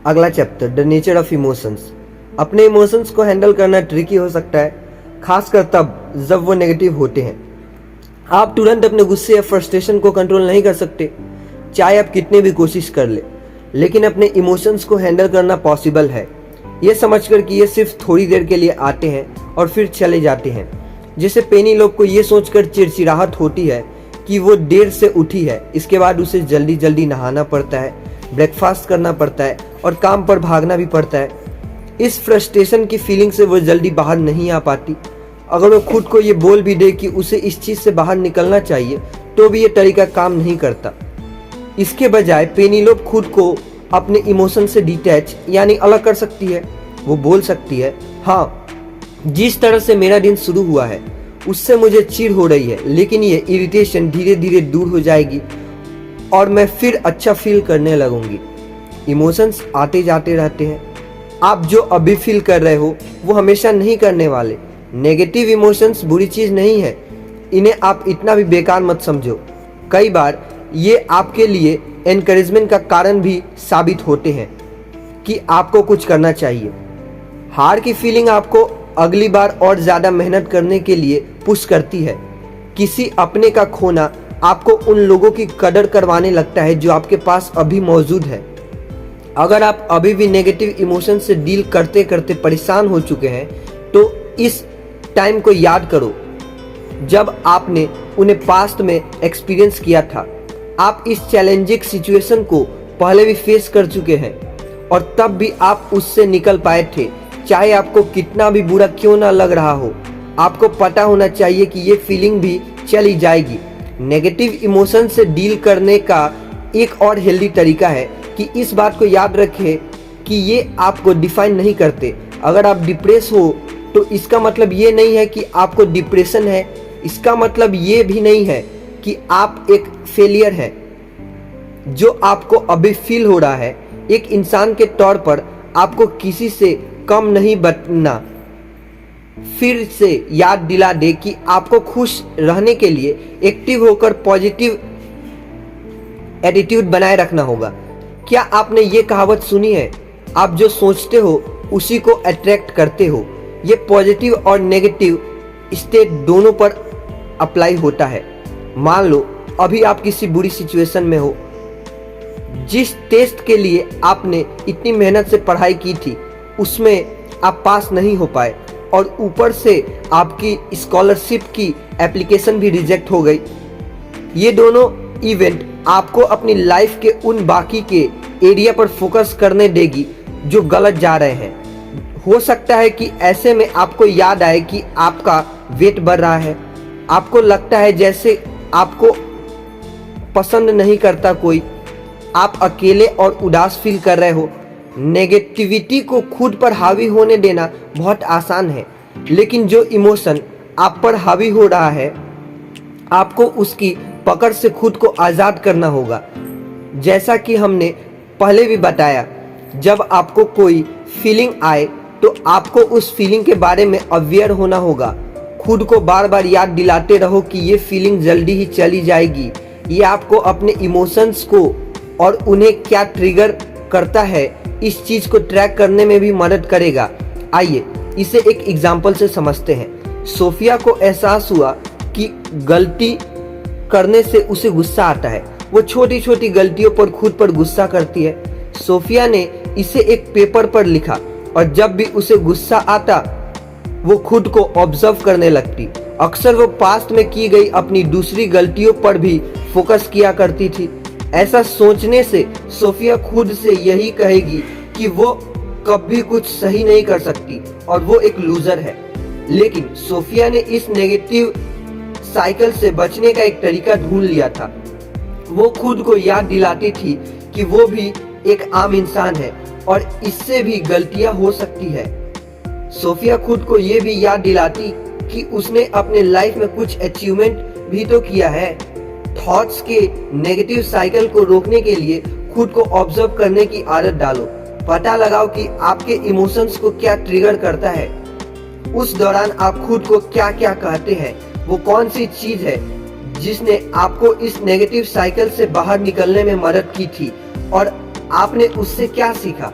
अगला chapter, the nature of emotions. अपने emotions को हैंडल करना ट्रिकी हो सकता है, खासकर तब जब वो नेगेटिव होते हैं। आप तुरंत अपने गुस्से या फ्रस्ट्रेशन को कंट्रोल नहीं कर सकते, चाहे आप कितनी भी कोशिश कर ले। लेकिन अपने इमोशंस को हैंडल करना पॉसिबल है, ये समझकर कि ये सिर्फ थोड़ी देर के लिए आते हैं और फिर चले जाते हैं। जैसे पेनी लोग को ये सोचकर चिड़चिड़ाहट होती है कि वो देर से उठी है, इसके बाद उसे जल्दी जल्दी नहाना पड़ता है, ब्रेकफास्ट करना पड़ता है और काम पर भागना भी पड़ता है। इस फ्रस्ट्रेशन की फीलिंग से वो जल्दी बाहर नहीं आ पाती। अगर वो खुद को ये बोल भी दे कि उसे इस चीज़ से बाहर निकलना चाहिए, तो भी ये तरीका काम नहीं करता। इसके बजाय पेनीलोप खुद को अपने इमोशन से डिटैच यानी अलग कर सकती है। वो बोल सकती है, हाँ, जिस तरह से मेरा दिन शुरू हुआ है उससे मुझे चिढ़ हो रही है, लेकिन ये इरिटेशन धीरे धीरे दूर हो जाएगी और मैं फिर अच्छा फील करने लगूंगी। इमोशंस आते जाते रहते हैं। आप जो अभी फील कर रहे हो वो हमेशा नहीं करने वाले। नेगेटिव इमोशंस बुरी चीज़ नहीं है, इन्हें आप इतना भी बेकार मत समझो। कई बार ये आपके लिए एनकरेजमेंट का कारण भी साबित होते हैं कि आपको कुछ करना चाहिए। हार की फीलिंग आपको अगली बार और ज़्यादा मेहनत करने के लिए पुश करती है। किसी अपने का खोना आपको उन लोगों की कदर करवाने लगता है जो आपके पास अभी मौजूद है। अगर आप अभी भी नेगेटिव इमोशन से डील करते करते परेशान हो चुके हैं, तो इस टाइम को याद करो जब आपने उन्हें पास्ट में एक्सपीरियंस किया था। आप इस चैलेंजिंग सिचुएशन को पहले भी फेस कर चुके हैं और तब भी आप उससे निकल पाए थे, चाहे आपको कितना भी बुरा क्यों ना लग रहा हो। आपको पता होना चाहिए कि ये फीलिंग भी चली जाएगी। नेगेटिव इमोशन से डील करने का एक और हेल्दी तरीका है कि इस बात को याद रखें कि ये आपको डिफाइन नहीं करते। अगर आप डिप्रेस हो तो इसका मतलब ये नहीं है कि आपको डिप्रेशन है, इसका मतलब ये भी नहीं है कि आप एक फेलियर है। जो आपको अभी फील हो रहा है, एक इंसान के तौर पर आपको किसी से कम नहीं बनना। फिर से याद दिला दे कि आपको खुश रहने के लिए एक्टिव होकर पॉजिटिव एटीट्यूड बनाए रखना होगा। क्या आपने ये कहावत सुनी है, आप जो सोचते हो उसी को अट्रैक्ट करते हो? ये पॉजिटिव और नेगेटिव स्टेट दोनों पर अप्लाई होता है। मान लो अभी आप किसी बुरी सिचुएशन में हो, जिस टेस्ट के लिए आपने इतनी मेहनत से पढ़ाई की थी उसमें आप पास नहीं हो पाए और ऊपर से आपकी स्कॉलरशिप की एप्लीकेशन भी रिजेक्ट हो गई। ये दोनों इवेंट आपको अपनी लाइफ के उन बाकी के एरिया पर फोकस करने देगी जो गलत जा रहे हैं। हो सकता है कि ऐसे में आपको याद आए कि आपका वेट बढ़ रहा है, आपको लगता है जैसे आपको पसंद नहीं करता कोई, आप अकेले और उदास फील कर रहे हो। नेगेटिविटी को खुद पर हावी होने देना बहुत आसान है, लेकिन जो इमोशन आप पर हावी हो रहा है, आपको उसकी पकड़ से खुद को आज़ाद करना होगा। जैसा कि हमने पहले भी बताया, जब आपको कोई फीलिंग आए तो आपको उस फीलिंग के बारे में अवेयर होना होगा। खुद को बार बार याद दिलाते रहो कि ये फीलिंग जल्दी ही चली जाएगी। ये आपको अपने इमोशंस को और उन्हें क्या ट्रिगर करता है इस चीज़ को ट्रैक करने में भी मदद करेगा। आइए इसे एक एग्जाम्पल से समझते हैं। सोफिया को एहसास हुआ कि गलती करने से उसे गुस्सा आता है। वो छोटी छोटी गलतियों पर खुद पर गुस्सा करती है। सोफिया ने इसे एक पेपर पर लिखा और जब भी उसे गुस्सा आता वो खुद को ऑब्जर्व करने लगती। अक्सर वो पास्ट में की गई अपनी दूसरी गलतियों पर भी फोकस किया करती थी। ऐसा सोचने से सोफिया खुद से यही कहेगी कि वो कभी कुछ सही नहीं कर सकती और वो एक लूजर है। लेकिन सोफिया ने इस नेगेटिव साइकिल से बचने का एक तरीका ढूंढ लिया था। वो खुद को याद दिलाती थी कि वो भी एक आम इंसान है और इससे भी गलतियां हो सकती है। सोफिया खुद को ये भी याद दिलाती कि उसने अपने लाइफ में कुछ अचीवमेंट भी तो किया है। थॉट्स के नेगेटिव साइकिल को रोकने के लिए खुद को ऑब्जर्व करने की आदत डालो। पता लगाओ कि आपके इमोशंस को क्या ट्रिगर करता है। उस दौरान आप खुद को क्या क्या कहते हैं, वो कौन सी चीज है जिसने आपको इस नेगेटिव साइकिल से बाहर निकलने में मदद की थी और आपने उससे क्या सीखा।